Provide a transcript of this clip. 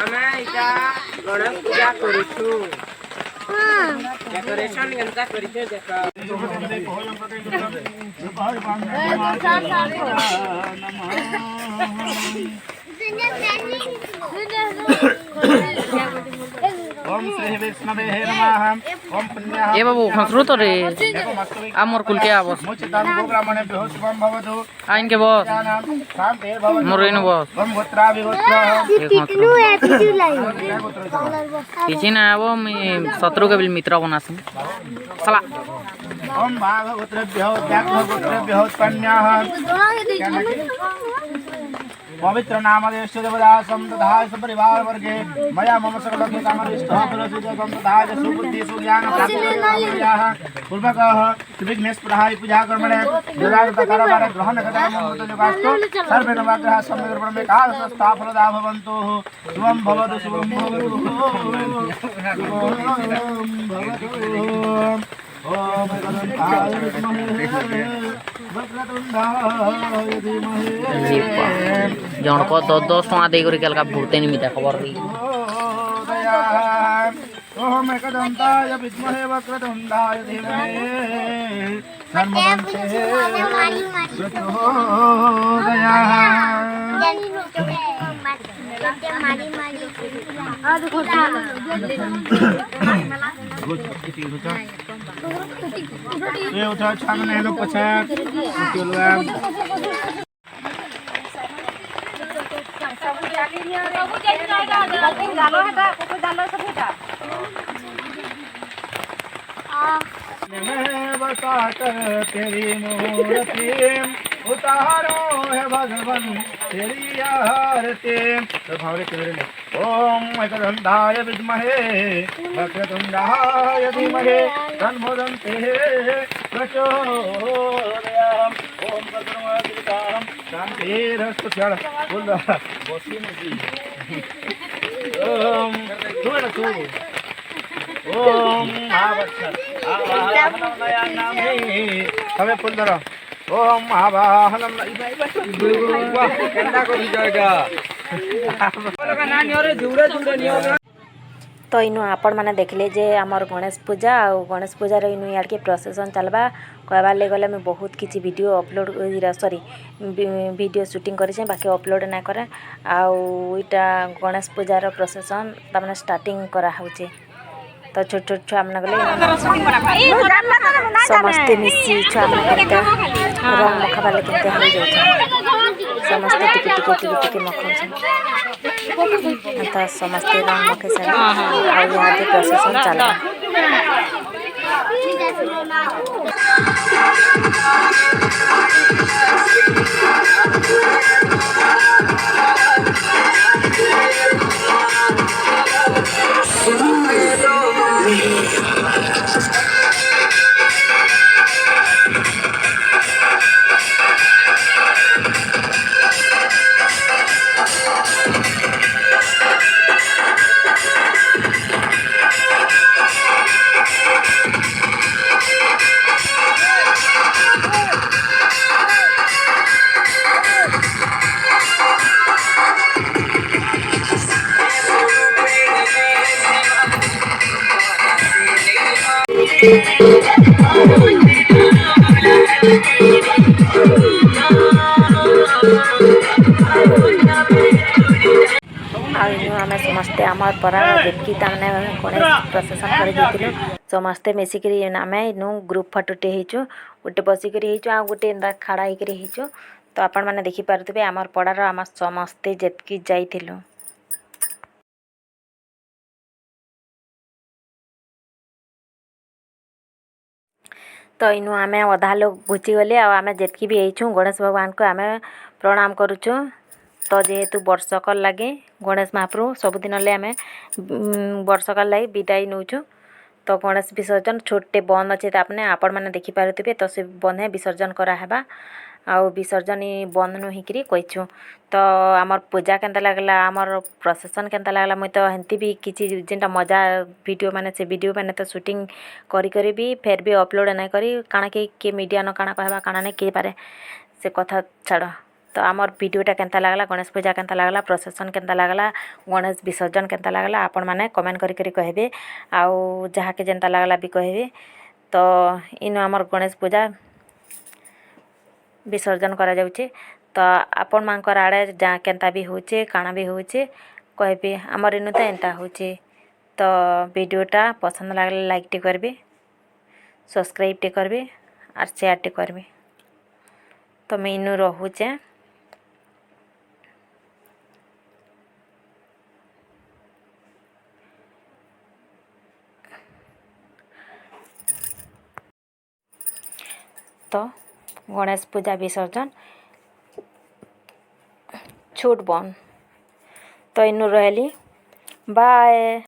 ଆମେ ଏଇଟା ଗଣେଶ ପୂଜା କରୁଛୁ। ଡେକୋରେସନ କେନ୍ତା କରିଛେ ଦେଖ। ओम श्री वैष्णवे नमः। ओम पुण्यः ए बाबू खसरू तो रे आमर कुल के आवस मुचितां गोग्रामणे शुभं भवतु। आइन के बस शांति भवतु। मोर इन बस ओम गोत्रा विगोत्र किछि ना आबो मैं शत्रु के बिल मित्र बनासु साला ओम भाग गोत्रेभ्यो व्याघ्र गोत्रेभ्यो उत्पन्नाः पवित्र नामदेश देवदासं तथा सपरिवार वर्गे मया मम सकलस्य कामनिष्ठः फलसिद्धं तथा सुबुद्धि सुज्ञान प्राप्तिः पूर्वकः विघ्नेश्वराय पूजा कर्मणे योगाकारभार ग्रहण कदामस्तु सर्वे नवग्रह सम्यग्रमे काल संस्था फलदा भवन्तु शुभं भवतु शुभं भवतु ओम गणपताय विद्महे वक्रतुंडाय धीमहि जण को 10 टका दे करी केलका भूते निमिता खबर री ओम एकदंताय विद्महे वक्रतुंडाय धीमहि धर्मवन्ते ये उठा छानने लोग पछात चलवा बसाकर तेरी मूर्ति उतारो है भगवन तेरी आरती तो भावरे तेरे ने ओम एकदंताय विद्महे वक्रतुंडाय धीमहि तन्मोदन्ते प्रचोदयाम् ओम सर्वमंगलम शांतिरस्तु चल बोल बसी मुझी ओम तू ओम आवाहन हमें फुल धरो ओम आवाहन केंदा करी जाएगा तो इनु आपण मैंने देखले जे आमर गणेश पूजा और गणेश पूजार इनु यार के प्रोसेसन चलबा कहबार ले गले मैं बहुत किसी video upload sorry video shooting करें बाकी अपलोड ना करे आईटा गणेश पूजार प्रोसेसन तमाने स्टार्टिंग करा होचे तो छोट छोट छुआ मैंने गले समस्ते मिसी छुआ मैंने रंग मखाबा लेकिन हो जाए समस्ते टिके टिके टिके टिके मखाउछन तो समस्ते रंग मखे सारा आ यहाँ के प्रोसेसन चला आम समस्ते आम परार देखी तमें गणेश प्रसेसन कर समस्ते मिसिक आम इनु ग्रुप फटोटे होचु गोटे बसिक आ गोटे खाड़ा होकर तो आपण मैंने देखिपे आम पड़ार आम समस्ते जेतकी जाइलु तो इनु आम अधा लोग घुची गले आम जेतकी भी होचु गणेश भगवान को आम प्रणाम करुचु तो जेहेतु वर्षकर लगे गणेश महाप्रभु सबुदिन आम वर्षकर लगे विदाई नौचु तो गणेश विसर्जन छोटे बंद अच्छे आपने आपण मैंने देखिपे तो से बंधे विसर्जन करावा आउ विसर्जन बंद नु हिकरी कहिछु। तो आमर पूजा केनता लागला आमर प्रोसेसन केनता लागला मुई तो हेंती भी किछि जेनटा मजा वीडियो माने से वीडियो माने तो शूटिंग करी भी फिर भी अपलोड नहीं करी काना के मीडिया न काना कहबा काना नहीं के पारे से कथा छाड़। तो आमर वीडियोटा केनता लागला गणेश पूजा केनता लागला प्रोसेसन केनता लागला गणेश विसर्जन केनता लागला आपण माने कमेंट करी कहबे आउ जहा के जेनता लागला भी कहबे। तो इन आमर गणेश पूजा विसर्जन करा जाउचे। तो आपण मानकर आड़े जा केनता भी होचे काना भी होचे कहबे आमर इनु तो एंता होचे। तो वीडियोटा पसंद लागले लाइक टे करबे सब्सक्राइब टे करबे और शेयर टे करबे। तो मैं इनु रहूचे। तो गणेश पूजा विसर्जन छूट बन तो इनु रहली बाय।